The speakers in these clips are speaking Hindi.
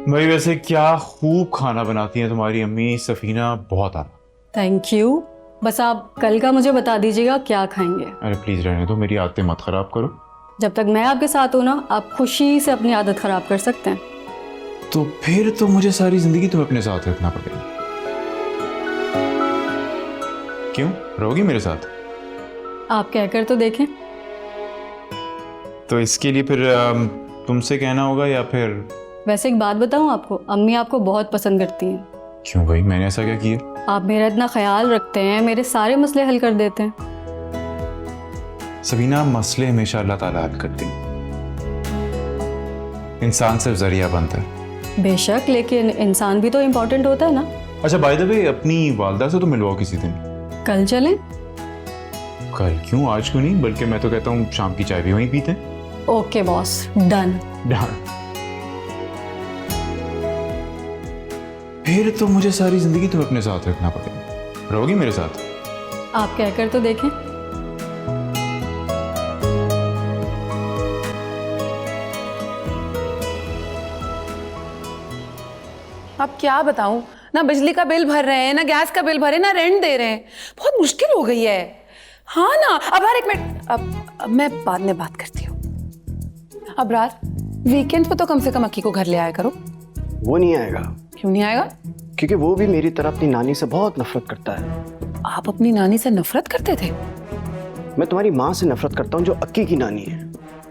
भाई वैसे क्या खूब खाना बनाती हैं तुम्हारी अम्मी सफीना, बहुत आला। Thank you. बस आप कल का मुझे बता दीजिएगा क्या खाएंगे। अरे प्लीज रहने दो, मेरी आदतें मत खराब करो। जब तक मैं आपके साथ हूँ ना, आप खुशी से अपनी आदत खराब कर सकते हैं। तो फिर तो मुझे सारी जिंदगी तुम्हें अपने साथ रखना पड़ेगा। क्यों रहोगी मेरे साथ? आप कहकर तो देखें। तो इसके लिए फिर तुमसे कहना होगा या फिर? वैसे एक बात बताऊं आपको, अम्मी आपको बहुत पसंद करती हैं। क्यों भाई, मैंने ऐसा क्या किया? आप मेरा इतना ख्याल रखते हैं, मेरे सारे मसले हल कर देते हैं। सबीना, मसले हमेशा अल्लाह ताला हल करती हैं, इंसान सिर्फ जरिया बनता है। बेशक, लेकिन इंसान भी तो इम्पोर्टेंट होता है ना। अच्छा बाय द वे, अपनी वालदा से तो मिलवाओ किसी दिन। कल चलें? कल क्यों, आज क्यों नहीं? बल्कि मैं तो कहता हूँ शाम की चाय भी वहीं पीते हैं। Okay boss, done. फिर तो मुझे सारी जिंदगी तुम्हें अपने साथ रखना पड़ेगा। रहोगी मेरे साथ? आप कहकर तो देखें। अब क्या बताऊं, ना बिजली का बिल भर रहे हैं, ना गैस का बिल भरे, ना रेंट दे रहे हैं। बहुत मुश्किल हो गई है। हाँ ना, अबरार एक मिनट, अब मैं बाद में बात करती हूँ। अबरार, वीकेंड पे तो कम से कम अक्की को घर ले आया करो। वो नहीं आएगा। क्यों नहीं आएगा? क्योंकि वो भी मेरी तरह अपनी नानी से बहुत नफरत करता है। आप अपनी नानी से नफरत करते थे? मैं तुम्हारी माँ से नफरत करता हूँ जो अक्की की नानी है।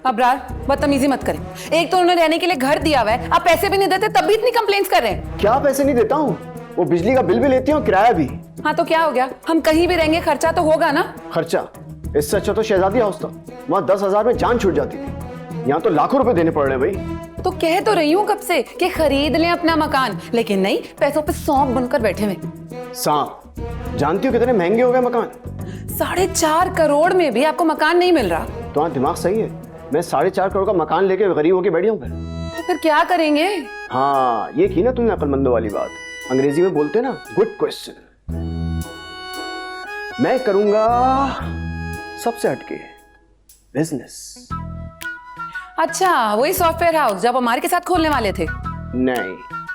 अबरार, बदतमीजी मत करें। एक तो उन्होंने रहने के लिए घर दिया हुआ है, आप पैसे भी नहीं देते, तब भी इतनी कंप्लेंट्स कर रहे हैं। क्या पैसे नहीं देता हूँ? वो बिजली का बिल भी लेती हूँ, किराया भी। हाँ तो क्या हो गया, हम कहीं भी रहेंगे, खर्चा तो होगा ना। खर्चा? इससे अच्छा तो शहजादी हाउस था, वहाँ 10,000 में जान छूट जाती थी। यहाँ तो लाखों रुपए देने पड़ रहे हैं भाई। तो कह तो रही हूँ कब से कि खरीद लें अपना मकान, लेकिन नहीं, पैसों पे सौंप बनकर बैठे हुए। सांप? जानती हो कितने महंगे हो गए मकान? 4.5 करोड़ में भी आपको मकान नहीं मिल रहा। तुम्हारा दिमाग सही है? मैं 4.5 करोड़ का मकान लेके गरीब होके बैठी हूँ। तो फिर क्या करेंगे? हाँ, ये की ना तुमने अक्लमंदों वाली बात। अंग्रेजी में बोलते हैं ना, गुड क्वेश्चन। मैं करूंगा सबसे हटके बिजनेस। अच्छा, वही सॉफ्टवेयर हाउस जब हमारे के साथ खोलने वाले थे? नहीं,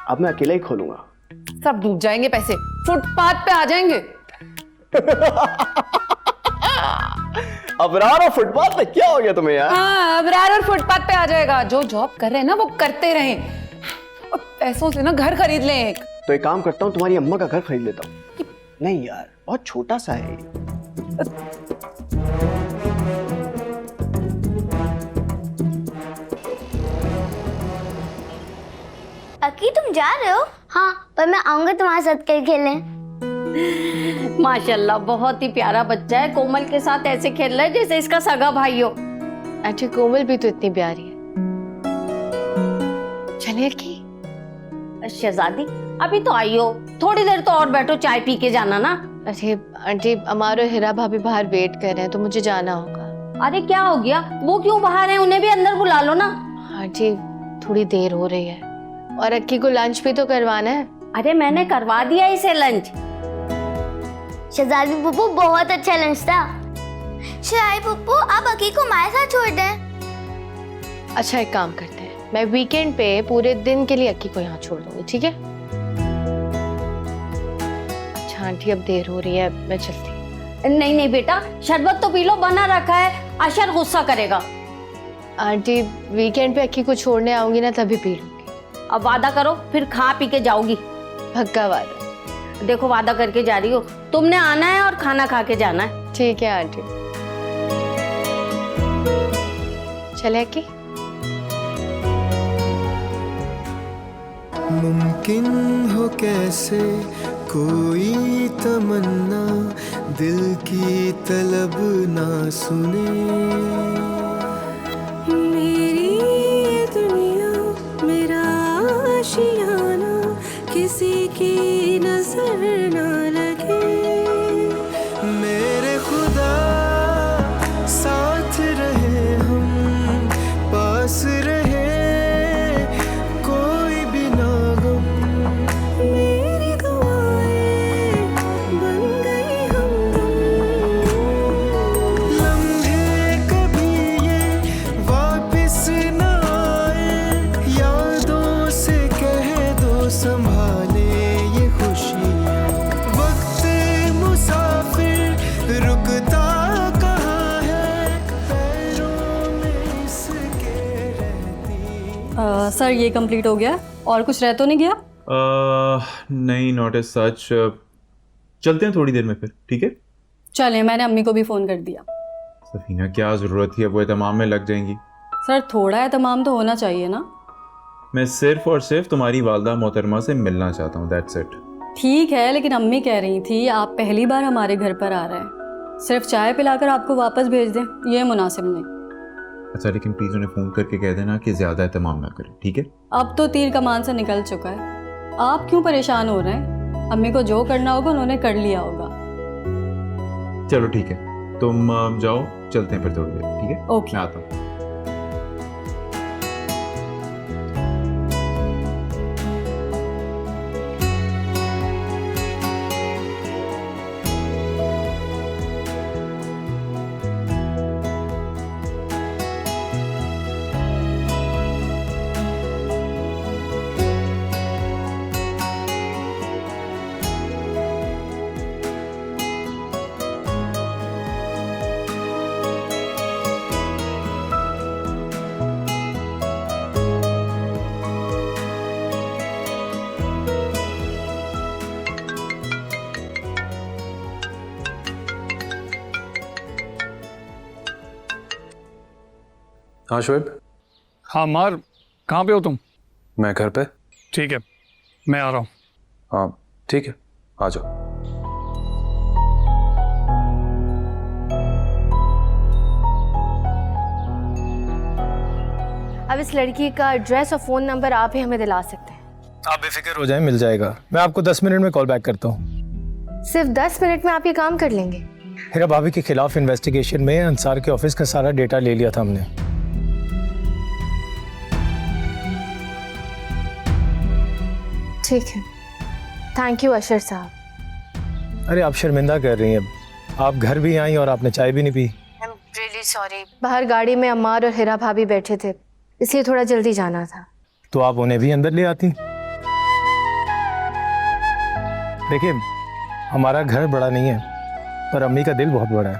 अब मैं अकेला ही खोलूंगा। सब डूब जाएंगे पैसे, फुटपाथ पे आ जाएंगे। अबरार और फुटपाथ पे क्या हो गया तुम्हें यार? हाँ, अबरार और फुटपाथ पे आ जाएगा। जो जॉब कर रहे हैं ना वो करते रहें, और पैसों से ना घर खरीद लें एक। तो एक काम करता हूँ, तुम्हारी अम्मा का घर खरीद लेता हूँ। नहीं यार, बहुत छोटा सा है। अक्की तुम जा रहे हो? हाँ, पर मैं आऊंगा तुम्हारे साथ कल खेलने। माशाल्लाह, बहुत ही प्यारा बच्चा है। कोमल के साथ ऐसे खेल रहा है जैसे इसका सगा भाई हो। अच्छा, कोमल भी तो इतनी प्यारी है। चलिए की शहजादी, अभी तो आई हो, थोड़ी देर तो और बैठो, चाय पी के जाना ना। अरे आंटी, अमार और हिरा भाभी बाहर वेट कर रहे हैं, तो मुझे जाना होगा। अरे क्या हो गया, वो क्यों बाहर हैं? उन्हें भी अंदर बुला लो ना। आंटी, थोड़ी देर हो रही है, और अक्की को लंच भी तो करवाना है। अरे मैंने करवा दिया इसे लंच। शहजादी पुप्पू, बहुत अच्छा लंच था। शाही पुप्पू, आप अक्की को हमारे साथ छोड़ दें। अच्छा, एक काम करते हैं, मैं वीकेंड पे पूरे दिन के लिए अक्की को यहाँ छोड़ दूंगी, ठीक है? अच्छा आंटी, अब देर हो रही है, मैं चलती। नहीं नहीं बेटा, शरबत तो पी लो, बना रखा है, अशर गुस्सा करेगा। आंटी, वीकेंड पे अक्की को छोड़ने आऊंगी ना, तभी पी लूंगी। अब वादा करो, फिर खा पी के जाओगी। पक्का वादा। देखो, वादा करके जा रही हो, तुमने आना है और खाना खा के जाना है। ठीक है आंटी, चले अक्की। मुमकिन हो कैसे कोई तमन्ना दिल की तलब ना सुने, मेरी ये दुनिया मेरा आशियाना किसी की नजर ना लगे, मेरे खुदा साथ रहे हम पास रहे, से कह सर ये कंप्लीट हो गया, और कुछ रह तो नहीं गया? नहीं, नॉट एज सच। चलते हैं थोड़ी देर में फिर, ठीक है? चलें, मैंने अम्मी को भी फ़ोन कर दिया। सफीना, क्या ज़रूरत थी, अब वो एहतमाम में लग जाएंगी। सर थोड़ा एहतमाम तो होना चाहिए ना। मैं सिर्फ और सिर्फ तुम्हारी वालदा मोहतरमा से मिलना चाहता हूँ, दैट्स इट। ठीक है, लेकिन अम्मी कह रही थी आप पहली बार हमारे घर पर आ रहे हैं, सिर्फ चाय पिलाकर आपको वापस भेज दें, ये मुनासिब नहीं। अच्छा, लेकिन प्लीज़ उन्हें फ़ोन करके कह देना कि ज़्यादा एहतमाम ना करें, ठीक है? अब तो तीर कमान से निकल चुका है, आप क्यों परेशान हो रहे हैं? अम्मी को जो करना होगा उन्होंने कर लिया होगा। चलो ठीक है, तुम जाओ, चलते हैं फिर थोड़ी देर, ठीक है? ओके। मैं आता हूँ। हाँ शोएब। हाँ मार, कहाँ पे हो तुम? मैं घर पे। ठीक है, मैं आ रहा हूँ। हाँ ठीक है, आ जाओ। अब इस लड़की का एड्रेस और फ़ोन नंबर आप ही हमें दिला सकते हैं। आप बेफिक्र हो जाएं, मिल जाएगा। मैं आपको 10 मिनट में कॉल बैक करता हूँ। सिर्फ 10 मिनट में आप ये काम कर लेंगे? हीरा भाभी के खिलाफ इन्वेस्टिगेशन में अंसार के ऑफिस का सारा डेटा ले लिया था हमने। ठीक है, थैंक यू अशर साहब। अरे आप शर्मिंदा कर रही हैं, आप घर भी आई और आपने चाय भी नहीं पी। I'm really sorry। बाहर गाड़ी में अम्मार और हीरा भाभी बैठे थे, इसलिए थोड़ा जल्दी जाना था। तो आप उन्हें भी अंदर ले आती। देखिए, हमारा घर बड़ा नहीं है, पर अम्मी का दिल बहुत बड़ा है।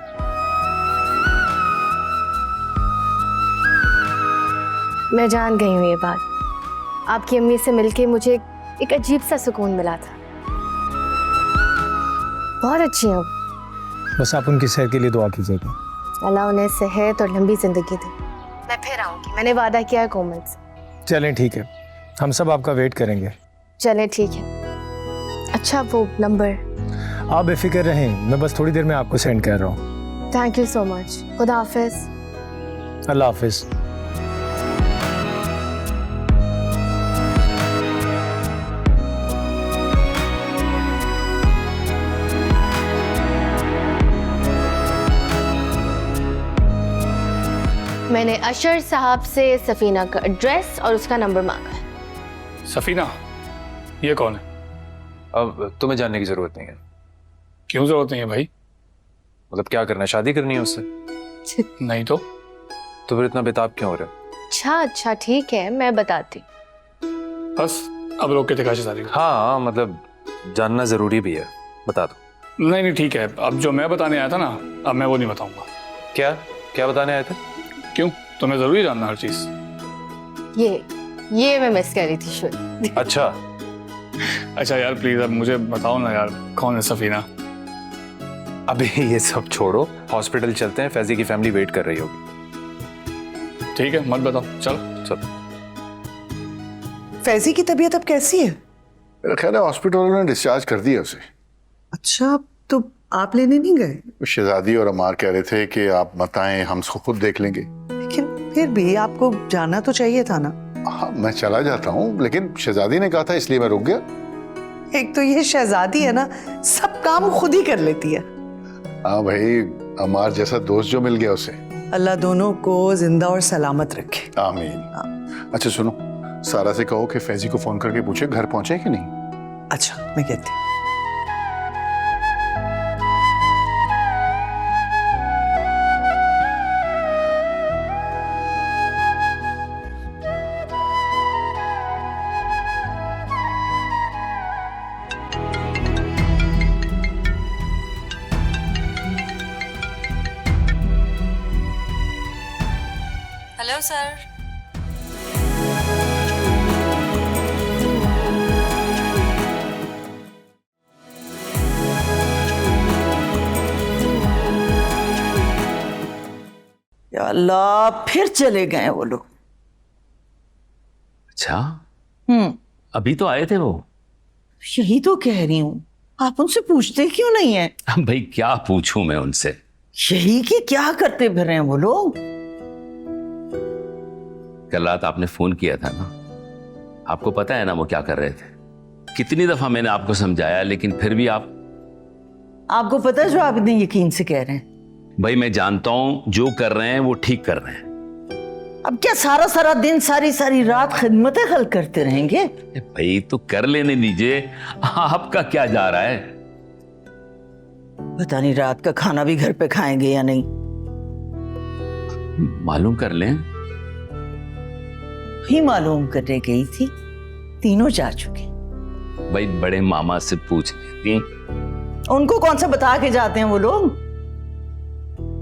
मैं जान गई हूँ ये बात। आपकी अम्मी से मिलके मुझे एक अजीब सा सुकून मिला था। बहुत अच्छी हैं वो। बस आप उनकी सेहत के लिए दुआ कीजिएगा। अल्लाह उन्हें सेहत और लंबी जिंदगी दे। मैं फिर आऊंगी, मैंने वादा किया है कोमल से। चलें ठीक है, हम सब आपका वेट करेंगे। चलें ठीक है। अच्छा वो नंबर? आप बेफिक्र रहें, मैं बस थोड़ी देर में आपको सेंड कर रहा हूँ। Thank you so much. खुदा हाफिज। अल्लाह हाफिज। मैंने अशर साहब से सफीना का एड्रेस और उसका नंबर मांगा है। सफीना, ये कौन है? अब तुम्हें जानने की जरूरत नहीं है। क्यों जरूरत नहीं है भाई? मतलब क्या करना है, शादी करनी है उससे? नहीं तो फिर इतना बेताब क्यों हो रहा है? अच्छा ठीक है, मैं बताती। बस अब रोक के दिखा शादी को। हाँ मतलब जानना जरूरी भी है, बता दो। नहीं ठीक है, अब जो मैं बताने आया था ना, अब मैं वो नहीं बताऊंगा। क्या क्या बताने आए थे? क्यों, तुम्हें जरूरी जानना हर चीज? ये मैं मिस कर रही थी शुरू। अच्छा यार प्लीज अब मुझे बताओ ना यार, कौन है सफीना? अबे ये सब छोड़ो, हॉस्पिटल चलते हैं, फैजी की फैमिली वेट कर रही होगी। ठीक है, मत बताओ, चलो चलो। फैजी की तबीयत अब कैसी है? मेरा ख्याल है हॉस्पिटल ने डिस्चार्ज कर दिया उसे। अच्छा, तो आप लेने नहीं गए? शहजादी और अमार कह रहे थे कि आप मत आए, हम इसको खुद देख लेंगे। लेकिन फिर भी आपको जाना तो चाहिए था ना। हाँ मैं चला जाता हूँ, लेकिन शहजादी ने कहा था इसलिए मैं रुक गया। एक तो ये शहजादी है ना, सब काम खुद ही कर लेती है। हाँ भाई, अमार जैसा दोस्त जो मिल गया उसे। अल्लाह दोनों को जिंदा और सलामत रखे। आमीन। अच्छा सुनो, सारा से कहो कि फैजी को फोन करके पूछे घर पहुंचे कि नहीं। अच्छा मैं कहती हूँ। Hello sir. अल्लाह, फिर चले गए वो लोग। अच्छा, अभी तो आए थे वो। यही तो कह रही हूँ, आप उनसे पूछते क्यों नहीं है? भाई क्या पूछूं मैं उनसे? यही कि क्या करते फिर रहे हैं वो लोग? कल रात आपने फोन किया था ना, आपको पता है ना वो क्या कर रहे थे? कितनी दफा मैंने आपको समझाया, लेकिन फिर भी आपको पता है जो आप इतने यकीन से कह रहे हैं? भाई मैं जानता हूं जो कर रहे हैं वो ठीक कर रहे हैं। अब क्या सारा सारा दिन सारी सारी रात खिदमतें हल करते रहेंगे? भाई तो कर लेने दीजिए, आपका क्या जा रहा है? पता नहीं रात का खाना भी घर पे खाएंगे या नहीं। मालूम कर लें। ही मालूम करने गई थी, तीनों जा चुके। भाई बड़े मामा से पूछ लेती। उनको कौन सा बता के जाते हैं वो लोग?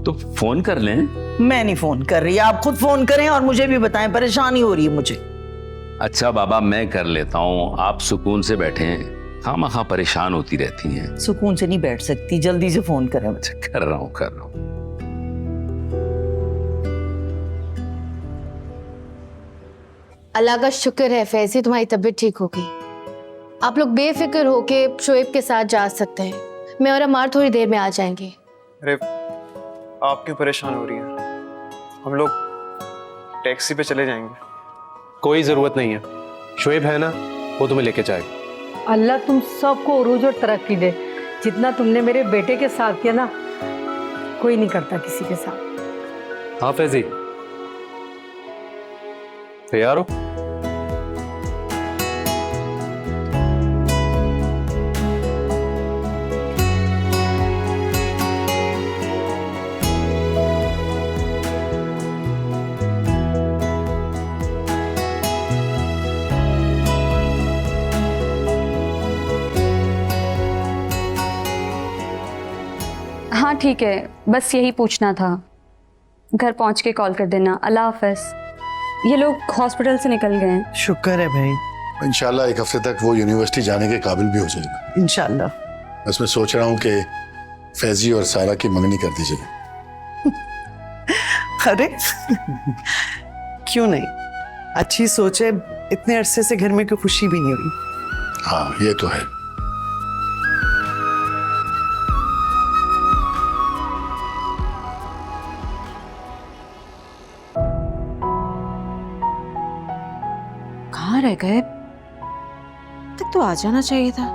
तो फोन कर लें। मैं नहीं फोन कर रही, आप खुद फोन करें और मुझे भी बताएं, परेशानी हो रही है मुझे। अच्छा बाबा मैं कर लेता हूँ, आप सुकून से बैठे हैं, खामखा परेशान होती रहती हैं। सुकून से नहीं बैठ सकती, जल्दी से फोन करें। अच्छा कर रहा हूँ। अल्लाह का शुक्र है फैजी, तुम्हारी तबीयत ठीक हो गई। आप लोग बेफिक्र होके शोएब के साथ जा सकते हैं। मैं और अमार थोड़ी देर में आ जाएंगे। अरे आप क्यों परेशान हो रही हैं? हम लोग टैक्सी पे चले जाएंगे। कोई जरूरत नहीं है, शोएब है ना, वो तुम्हें लेके जाएगा। अल्लाह तुम सबको उरूज और तरक्की दे। जितना तुमने मेरे बेटे के साथ किया ना, कोई नहीं करता किसी के साथ। हाँ फैजी, तैयार हो? हाँ ठीक है, बस यही पूछना था। घर पहुंच के कॉल कर देना। अल्लाह हाफ़िज़। ये लोग हॉस्पिटल से निकल गए हैं। शुक्र है भाई। इंशाल्लाह एक हफ्ते तक वो यूनिवर्सिटी जाने के काबिल भी हो जाएगा। इंशाल्लाह। बस मैं सोच रहा हूँ कि फैजी और सारा की मंगनी कर दी जाए। अरे क्यों नहीं, अच्छी सोच है। इतने अरसे से घर में कोई खुशी भी नहीं हुई। हाँ ये तो है। कहाँ रह गए? तक तो आ जाना चाहिए था।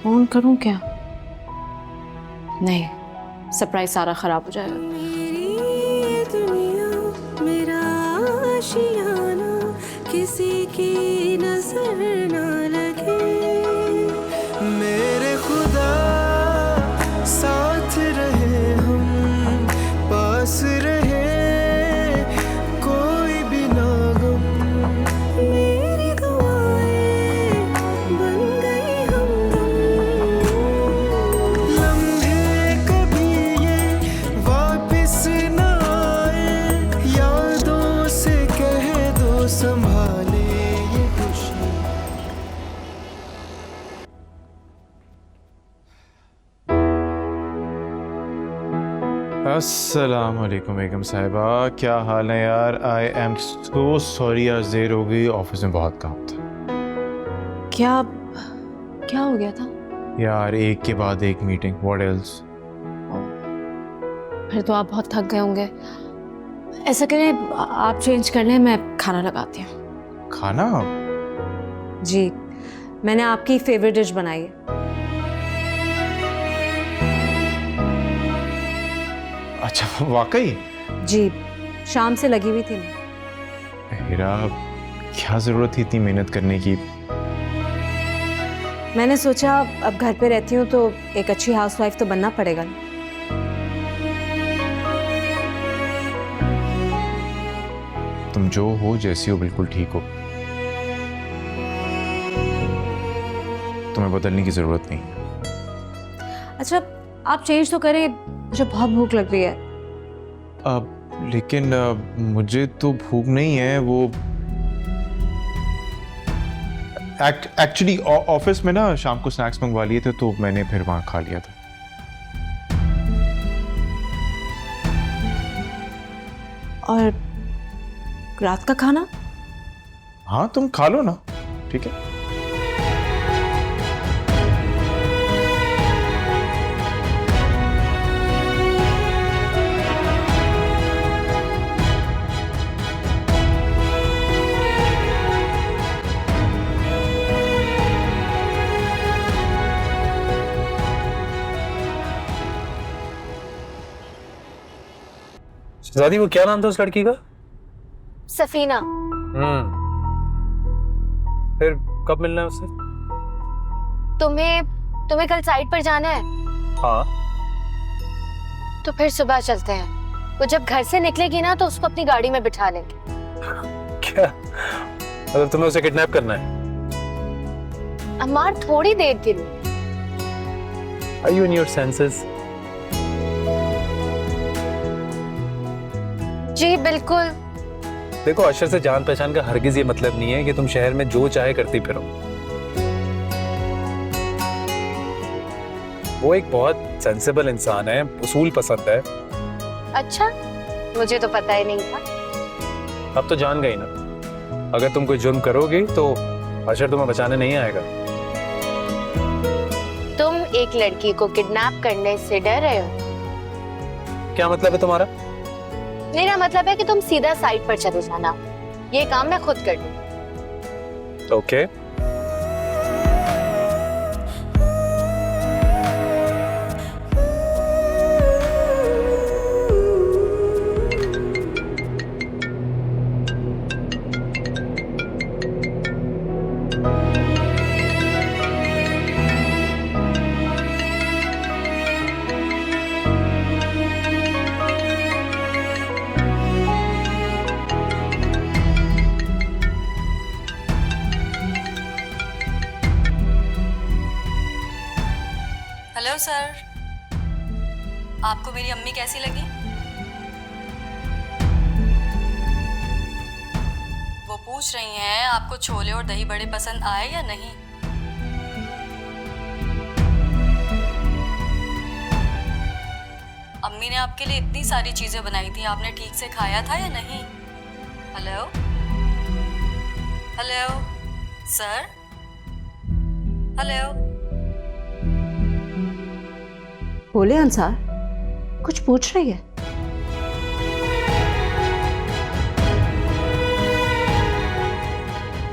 फोन करूं क्या? नहीं, सरप्राइज सारा खराब हो जाएगा। मेरी दुनिया मेरा आशियाना, किसी की नजर ना लगे। मेरे खुदा साथ रहे, हम पास रहे, कोई भी ना गम। मेरी दुआएं बन गई हमदम। लम्हे कभी ये वापस ना आए, यादों से कह दो संभाले ये खुशी। अस्सलाम वालेकुम बेगम साहिबा, क्या हाल है यार? आई एम सो सॉरी यार, देर हो गई, ऑफिस में बहुत काम था। क्या हो गया था? यार एक के बाद एक मीटिंग, व्हाट एल्स? फिर तो आप बहुत थक गए होंगे। ऐसा करें, आप चेंज कर लें, मैं खाना लगाती हूँ। खाना? जी, मैंने आपकी फेवरेट डिश बनाई है। अच्छा वाकई? जी, शाम से लगी हुई थी। हीरा, क्या जरूरत थी इतनी मेहनत करने की? मैंने सोचा अब घर पे रहती हूँ तो एक अच्छी हाउसवाइफ तो बनना पड़ेगा। तुम जो हो, जैसी हो, बिल्कुल ठीक हो। तुम्हें बदलने की जरूरत नहीं। अच्छा आप चेंज तो करें, मुझे बहुत भूख लग रही है। लेकिन मुझे तो भूख नहीं है। वो एक्चुअली ऑफिस में ना शाम को स्नैक्स मंगवा लिए थे तो मैंने फिर वहां खा लिया था। और रात का खाना? हाँ तुम खा लो ना, ठीक है। शहजादी वो क्या नाम था उस लड़की का? सफीना। फिर कब मिलना है उससे? तुम्हें कल साइट पर जाना है? हाँ। तो फिर सुबह चलते हैं। वो जब घर से निकलेगी ना तो उसको अपनी गाड़ी में बिठा लेंगे। क्या मतलब तुम्हें उसे किडनैप करना है? अमार थोड़ी देर के लिए। Are you in your senses? जी बिल्कुल। देखो अशर से जान पहचान का हरगिज ये मतलब नहीं है कि तुम शहर में जो चाहे करती फिरो। वो एक बहुत सेंसिबल इंसान है, उसूल पसंद है। अच्छा, मुझे तो पता ही नहीं था। अब तो जान गई ना। अगर तुम कोई जुर्म करोगी तो अशर तुम्हें बचाने नहीं आएगा। तुम एक लड़की को किडनैप करने से डर रहे हो? क्या मतलब है तुम्हारा? मेरा मतलब है कि तुम सीधा साइट पर चले जाना। ये काम मैं खुद कर लूं। ओके। हेलो सर, आपको मेरी अम्मी कैसी लगी? वो पूछ रही हैं आपको छोले और दही बड़े पसंद आए या नहीं। अम्मी ने आपके लिए इतनी सारी चीजें बनाई थी, आपने ठीक से खाया था या नहीं? Hello hello sir, hello. बोले अंसार, कुछ पूछ रही है?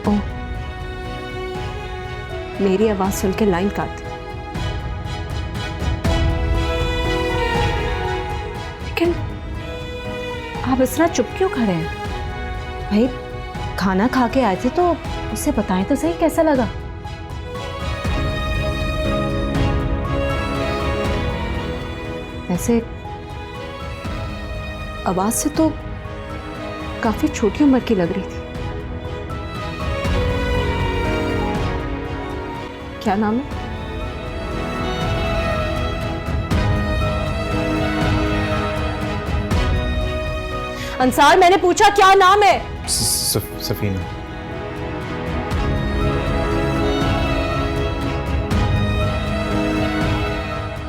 ओ, मेरी आवाज सुन के लाइन काट दी। लेकिन आप इस तरह चुप क्यों खड़े हैं? भाई खाना खा के आए थे तो उसे बताएं तो सही कैसा लगा। वैसे आवाज से तो काफी छोटी उम्र की लग रही थी। क्या नाम है? अंसार, मैंने पूछा क्या नाम है? सफीना।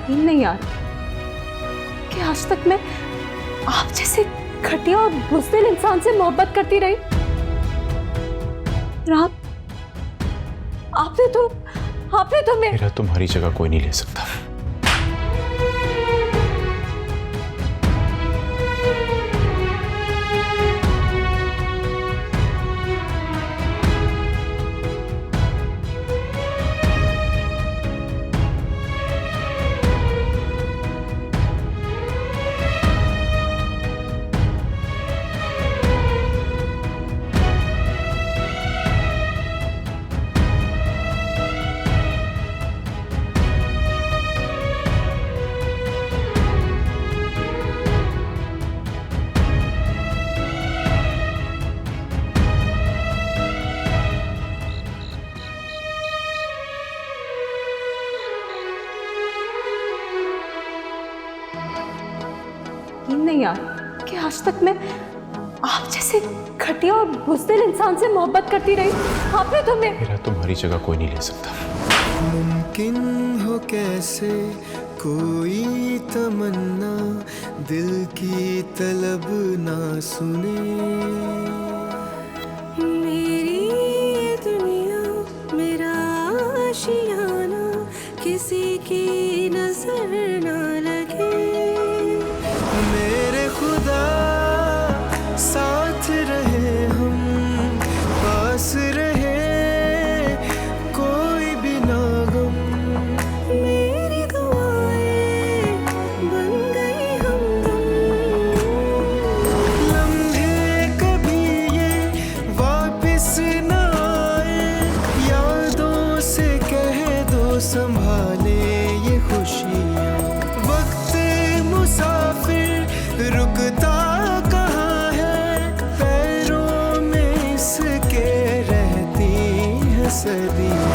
नहीं यार, कि आज तक मैं आप जैसे घटिया और बुज़दिल इंसान से मोहब्बत करती रही। आपने तो मेरा तुम्हारी जगह कोई नहीं ले सकता। नहीं यार, कि आज तक मैं आप जैसे घटिया और बुज़दिल इंसान से मोहब्बत करती रही, आपने तो मैं हिरा, तुम्हारी जगह कोई नहीं ले सकता। मुमकिन हो कैसे कोई तमन्ना दिल की तलब ना सुने, मेरी ये दुनिया मेरा आशियाना किसी की नजर ना लगे, मेरे खुदा साथ रहे हम पास रहे कोई भी ना गम, मेरी दुआएं बन गई हमदम, लम्हे कभी ये वापस ना आए, यादों से कह दो संभाले ये खुशियाँ, वक्त मुसाफिर रुकता कहाँ है, पैरों में इसके रहती है सदियाँ।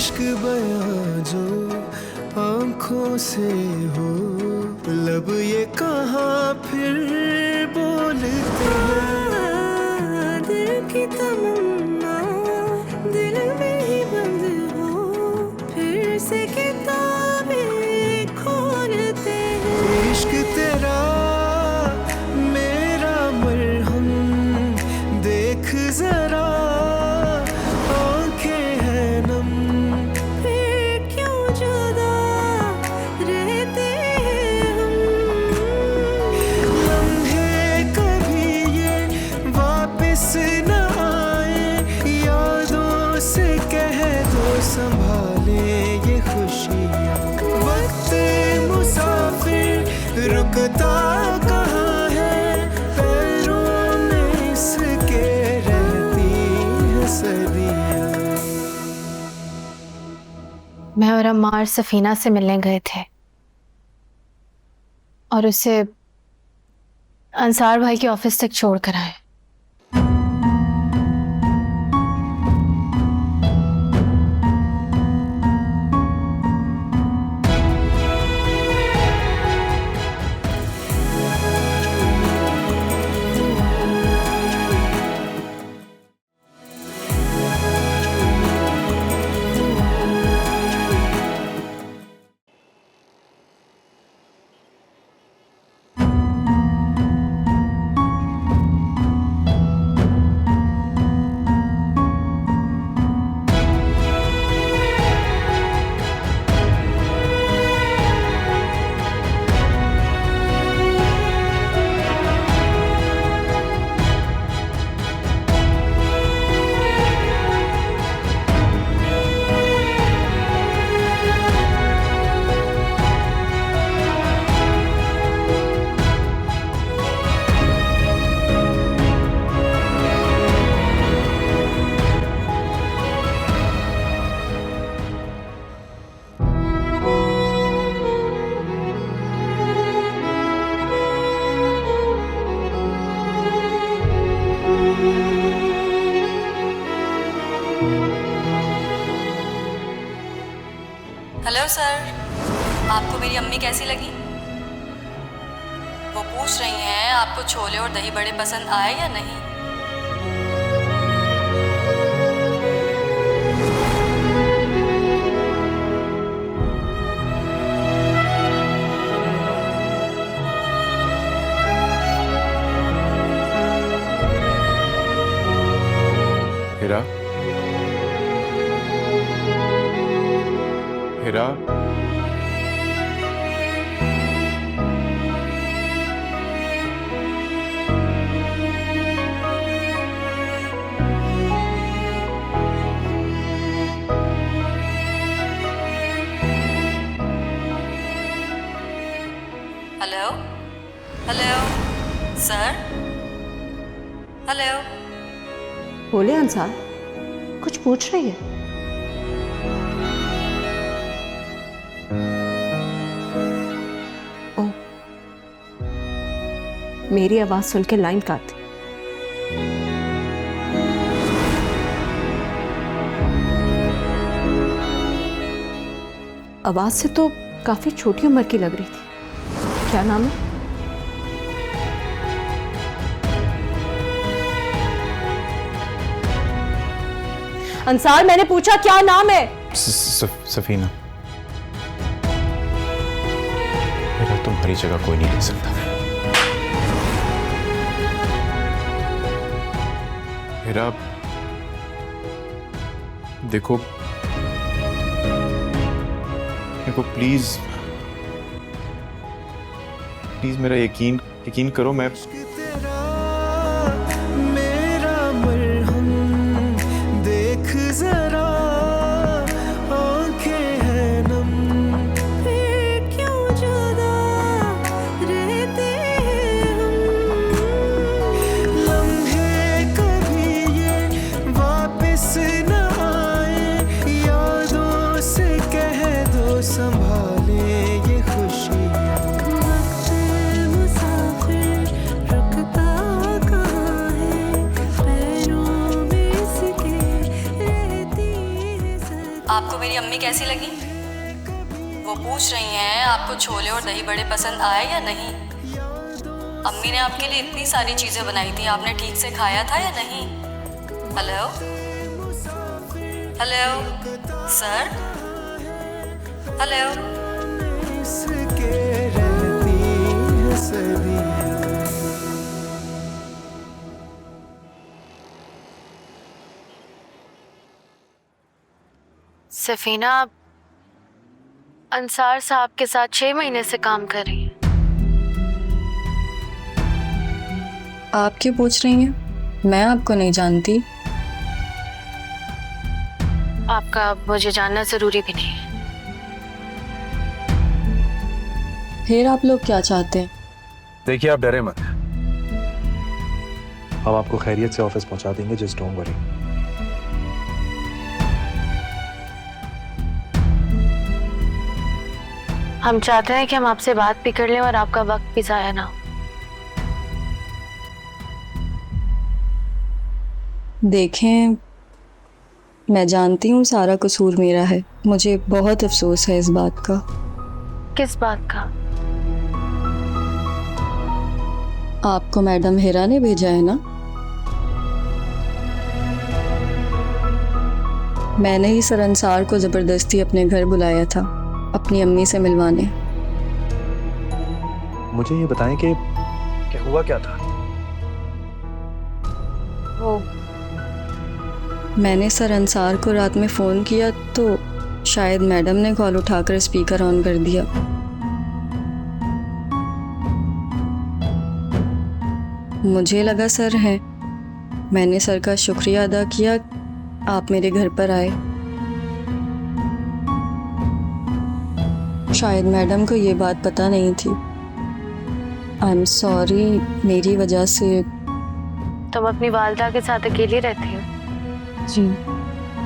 इश्क बयां जो आंखों से हो, लब ये कहाँ फिर बोलते हैं, दिल की तमन्ना दिल में ही बंद हो, फिर से किताबें खोलते हैं, इश्क तेरा मेरा मरहम देख जरा आंखें हैं नम, फिर क्यों जुदा रहते हैं हम, लम्हे कभी ये वापस न आए, यादों से कह दो संभाले ये खुशियाँ, वक्त मुसाफिर रुकता कहाँ है, पैरों में इसके रहती है सदियाँ। मैं और अम्मार सफीना से मिलने गए थे और उसे अंसार भाई के ऑफिस तक छोड़ कर आए। हेलो सर, आपको मेरी अम्मी कैसी लगी? वो पूछ रही हैं आपको छोले और दही बड़े पसंद आए या नहीं। हिरा, हिरा, हेलो हेलो सर, हेलो। बोले अंसार, कुछ पूछ रही है? मेरी आवाज सुन के लाइन काट दी। आवाज से तो काफी छोटी उम्र की लग रही थी। क्या नाम है? अंसार, मैंने पूछा क्या नाम है? सफीना। मेरा तुम्हारी जगह कोई नहीं ले सकता। मेरा देखो प्लीज मेरा यकीन करो। मैं मेरा मरहम देख जरा, आंखें हैं नम, फिर क्यों जुदा रहते हैं हम। लम्हे कभी ये वापस न आए, यादों से कह दो संभाले ये खुशियाँ। आपको मेरी अम्मी कैसी लगी? वो पूछ रही हैं आपको छोले और दही बड़े पसंद आए या नहीं। अम्मी ने आपके लिए इतनी सारी चीजें बनाई थी, आपने ठीक से खाया था या नहीं? Hello hello sir, hello. Safina Ansar साहब के साथ 6 महीने से काम कर रही हैं। आप क्यों पूछ रही हैं? मैं आपको नहीं जानती। आपका मुझे जानना जरूरी भी नहीं है। फिर आप लोग क्या चाहते हैं? देखिए आप डरे मत, हम आपको खैरियत से ऑफिस पहुंचा देंगे, जस्ट डोंट वरी। हम चाहते हैं कि हम आपसे बात भी कर लें और आपका वक्त भी जाया ना हो। देखें, मैं जानती हूँ सारा कसूर मेरा है, मुझे बहुत अफसोस है इस बात का। किस बात का? आपको मैडम हिरा ने भेजा है ना? मैंने ही सर अंसार को जबरदस्ती अपने घर बुलाया था अपनी अम्मी से मिलवाने। मुझे ये बताएं कि क्या हुआ क्या था? वो मैंने सर अंसार को रात में फ़ोन किया तो शायद मैडम ने कॉल उठाकर स्पीकर ऑन कर दिया। मुझे लगा सर है, मैंने सर का शुक्रिया अदा किया, आप मेरे घर पर आए। शायद मैडम को ये बात पता नहीं थी। आई एम सॉरी, मेरी वजह से। तुम अपनी वालदा के साथ अकेली रहती हो? जी।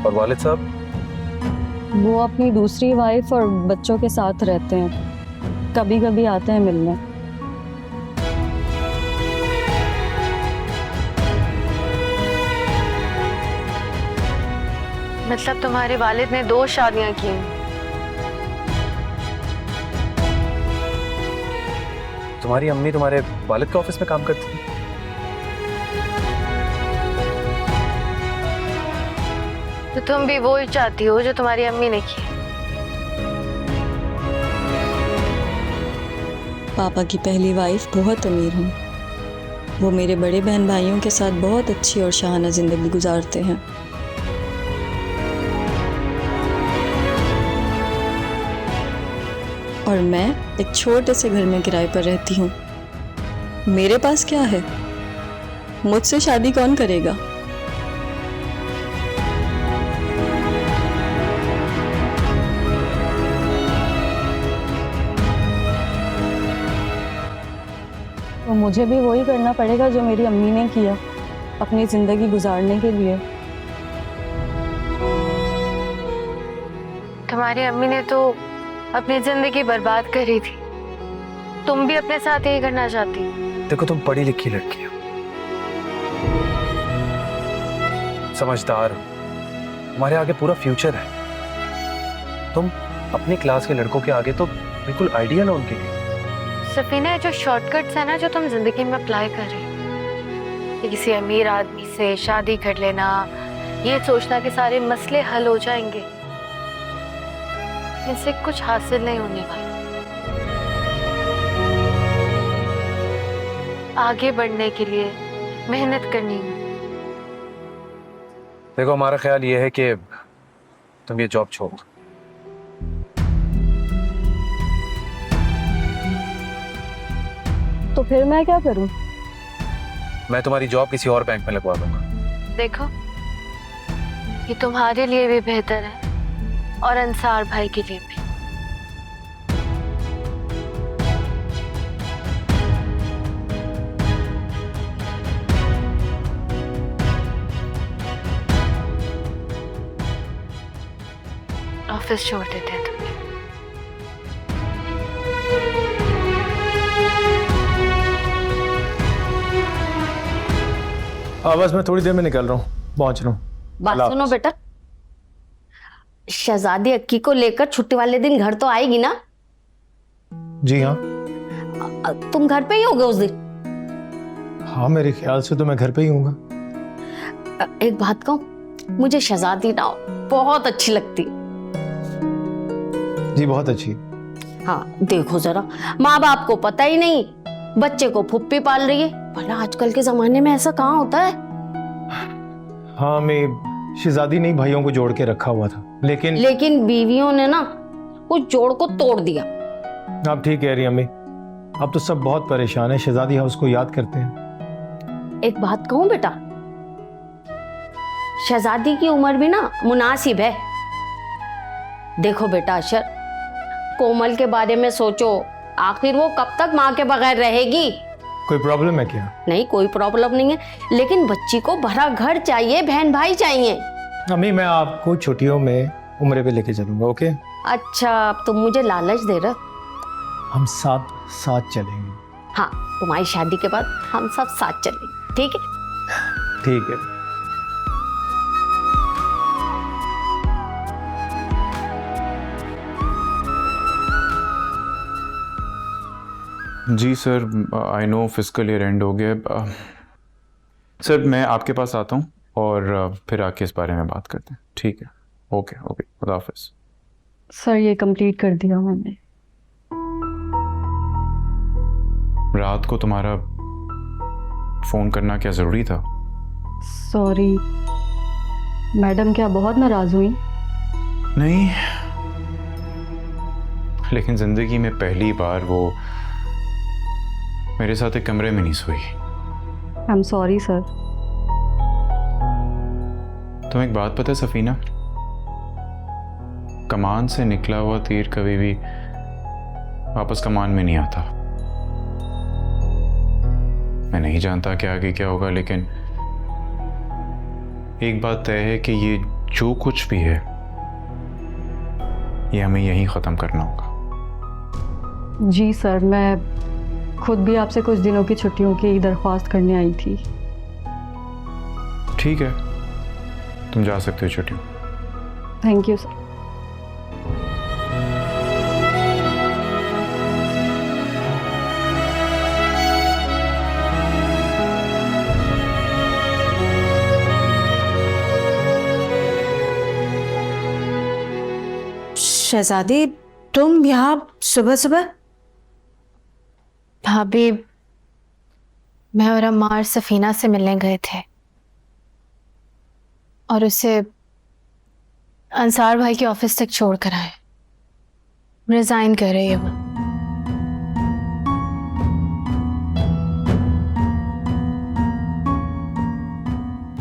और वालिद साहब? वो अपनी दूसरी वाइफ और बच्चों के साथ रहते हैं, कभी कभी आते हैं मिलने। मतलब तुम्हारे वालिद ने 2 शादियां की हैं? तुम्हारी अम्मी तुम्हारे वालिद के ऑफिस में काम करती थी? तो तुम भी वो ही चाहती हो जो तुम्हारी अम्मी ने की? पापा की पहली वाइफ बहुत अमीर हैं। वो मेरे बड़े बहन भाइयों के साथ बहुत अच्छी और शाहाना जिंदगी गुजारते हैं। और मैं एक छोटे से घर में किराए पर रहती हूँ। मेरे पास क्या है? मुझसे शादी कौन करेगा? तो मुझे भी वही करना पड़ेगा जो मेरी अम्मी ने किया अपनी जिंदगी गुजारने के लिए। तुम्हारी अम्मी ने तो अपनी जिंदगी बर्बाद करी थी, तुम भी अपने साथ यही करना चाहती? देखो तुम पढ़ी लिखी लड़की हो, समझदार हो, तुम्हारे आगे पूरा फ्यूचर है। तुम अपनी क्लास के लड़कों के आगे तो बिल्कुल आइडियल हो उनके लिए। सफीना, जो शॉर्टकट्स है ना जो तुम जिंदगी में अप्लाई कर रही हो, कि किसी अमीर आदमी से शादी कर लेना, ये सोचना कि सारे मसले हल हो जाएंगे, इनसे कुछ हासिल नहीं होने वाला। आगे बढ़ने के लिए मेहनत करनी है। देखो हमारा ख्याल ये है कि तुम ये जॉब छोड़ दो। तो फिर मैं क्या करूं? मैं तुम्हारी जॉब किसी और बैंक में लगवा दूंगा। देखो, ये तुम्हारे लिए भी बेहतर है और अंसार भाई के लिए भी। ऑफिस छोड़ देते हैं तुम्हें। हाँ बस मैं थोड़ी देर में निकल रहा हूँ, पहुंच रहा हूँ। बात सुनो बेटा, शहजादी अक्की को लेकर छुट्टी वाले दिन घर तो आएगी ना? जी हाँ। तुम घर पे ही होगे उस दिन? हाँ मेरे ख्याल से तो मैं घर पे ही हूँगा। एक बात कहूँ, मुझे शहजादी ना बहुत अच्छी लगती। जी बहुत अच्छी। हाँ देखो जरा, माँ बाप को पता ही नहीं, बच्चे को फुप्पी पाल रही है। भला आजकल के जमाने में ऐसा कहाँ होता है? हाँ मैं शहजादी नहीं भाइयों को जोड़ के रखा हुआ था, लेकिन बीवियों ने ना उस जोड़ को तोड़ दिया। आप ठीक कह रही अम्मी, अब तो सब बहुत परेशान है, शहजादी हाउस को याद करते हैं। एक बात कहूँ बेटा, शहजादी की उम्र भी ना मुनासिब है। देखो बेटा अशर, कोमल के बारे में सोचो, आखिर वो कब तक माँ के बगैर रहेगी? कोई प्रॉब्लम है क्या? नहीं कोई प्रॉब्लम नहीं है, लेकिन बच्ची को भरा घर चाहिए, बहन भाई चाहिए। अम्मी मैं आपको छुट्टियों में उम्रे पे लेके चलूंगा, ओके? अच्छा अब तुम मुझे लालच दे रहे? हम साथ साथ चलेंगे। हाँ तुम्हारी शादी के बाद हम सब साथ चलेंगे, ठीक है? ठीक है। जी sir, I know physical year end हो गया। सर मैं आपके पास आता हूँ और फिर आके इस बारे में बात करते हैं, ठीक है? ओके ओके, खुदा हाफिज। सर ये कंप्लीट कर दिया मैंने। रात को तुम्हारा फोन करना क्या जरूरी था? सॉरी मैडम, क्या बहुत नाराज हुई? नहीं, लेकिन जिंदगी में पहली बार वो मेरे साथ एक कमरे में नहीं सोई। I am sorry sir. तुम्हें एक बात पता है सफीना, कमान से निकला हुआ तीर कभी भी वापस कमान में नहीं आता। मैं नहीं जानता कि आगे क्या होगा, लेकिन एक बात तय है कि ये जो कुछ भी है ये हमें यहीं खत्म करना होगा। जी सर, मैं खुद भी आपसे कुछ दिनों की छुट्टियों की दरख्वास्त करने आई थी। ठीक है, तुम जा सकते हो छुट्टियों। Thank you sir. शहजादी तुम यहाँ सुबह सुबह? भाभी, मैं और अम्मार सफीना से मिलने गए थे और उसे अंसार भाई के ऑफिस तक छोड़ कर आए। रिजाइन कर रही है वो।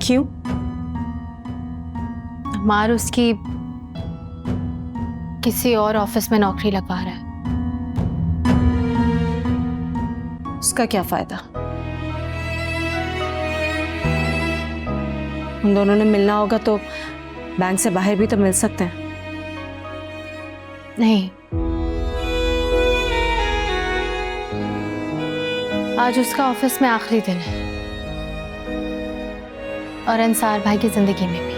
क्यों? अम्मार उसकी किसी और ऑफिस में नौकरी लगवा रहा है। उसका क्या फायदा? उन दोनों ने मिलना होगा तो बैंक से बाहर भी तो मिल सकते हैं। नहीं, आज उसका ऑफिस में आखिरी दिन है और अंसार भाई की जिंदगी में भी।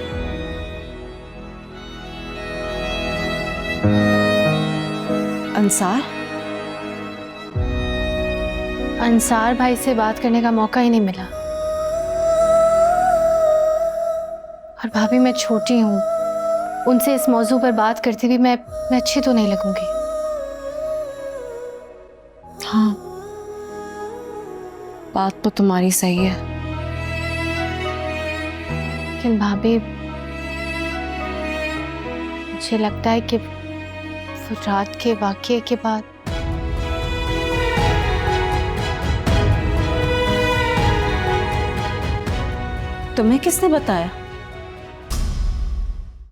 अंसार भाई से बात करने का मौका ही नहीं मिला। और भाभी मैं छोटी हूँ, उनसे इस मौजू पर बात करती भी मैं अच्छी तो नहीं लगूंगी। हाँ, बात तो तुम्हारी सही है। लेकिन भाभी मुझे लगता है कि वो रात के वाकये के बाद तुम्हें किसने बताया?